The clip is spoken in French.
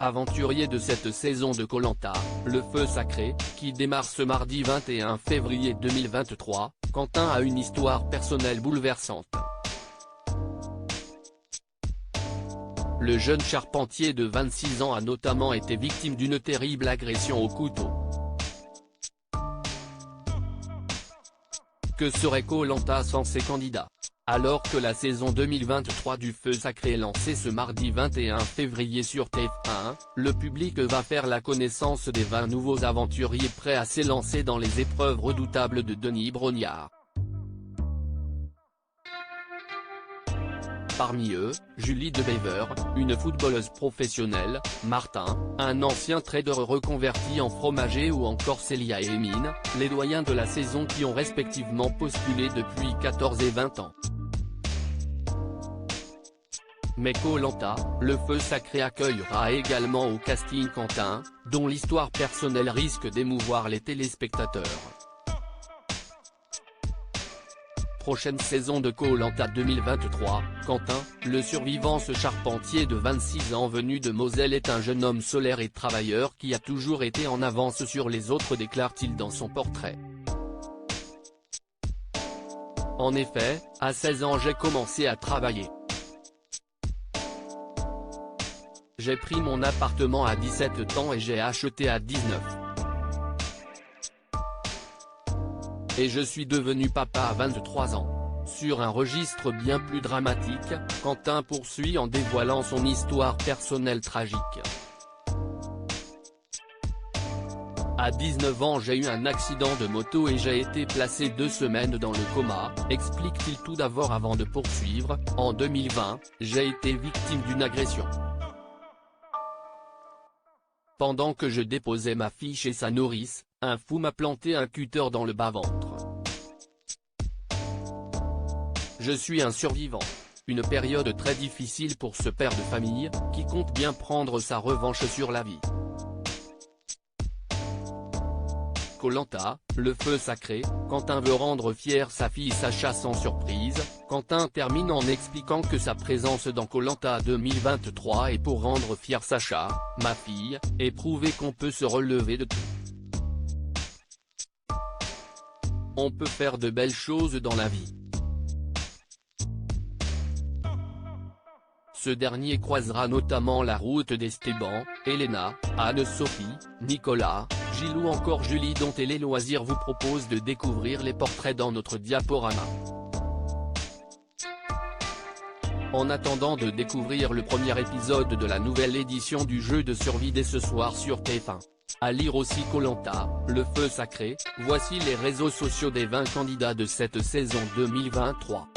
Aventurier de cette saison de Koh-Lanta, le feu sacré, qui démarre ce mardi 21 février 2023, Quentin a une histoire personnelle bouleversante. Le jeune charpentier de 26 ans a notamment été victime d'une terrible agression au couteau. Que serait Koh-Lanta sans ses candidats? Alors que la saison 2023 du Feu Sacré est lancée ce mardi 21 février sur TF1, le public va faire la connaissance des 20 nouveaux aventuriers prêts à s'élancer dans les épreuves redoutables de Denis Brognard. Parmi eux, Julie de Bever, une footballeuse professionnelle, Martin, un ancien trader reconverti en fromager ou encore Célia et Emine, les doyens de la saison qui ont respectivement postulé depuis 14 et 20 ans. Mais Koh-Lanta, le Feu Sacré accueillera également au casting Quentin, dont l'histoire personnelle risque d'émouvoir les téléspectateurs. Prochaine saison de Koh-Lanta 2023, Quentin, le survivant ce charpentier de 26 ans venu de Moselle est un jeune homme solaire et travailleur qui a toujours été en avance sur les autres, déclare-t-il dans son portrait. En effet, à 16 ans j'ai commencé à travailler. J'ai pris mon appartement à 17 ans et j'ai acheté à 19. Et je suis devenu papa à 23 ans. Sur un registre bien plus dramatique, Quentin poursuit en dévoilant son histoire personnelle tragique. À 19 ans j'ai eu un accident de moto et j'ai été placé 2 semaines dans le coma, explique-t-il tout d'abord avant de poursuivre. En 2020, j'ai été victime d'une agression. Pendant que je déposais ma fille chez sa nourrice, un fou m'a planté un cutter dans le bas-ventre. Je suis un survivant. Une période très difficile pour ce père de famille, qui compte bien prendre sa revanche sur la vie. Koh-Lanta, le Feu Sacré, Quentin veut rendre fière sa fille Sacha sans surprise. Quentin termine en expliquant que sa présence dans Koh-Lanta 2023 est pour rendre fière Sacha, ma fille, et prouver qu'on peut se relever de tout. On peut faire de belles choses dans la vie. Ce dernier croisera notamment la route d'Esteban, Elena, Anne-Sophie, Nicolas, Gilles ou encore Julie dont Télé Loisirs vous propose de découvrir les portraits dans notre diaporama. En attendant de découvrir le premier épisode de la nouvelle édition du jeu de survie dès ce soir sur TF1. À lire aussi Koh-Lanta, le Feu Sacré, voici les réseaux sociaux des 20 candidats de cette saison 2023.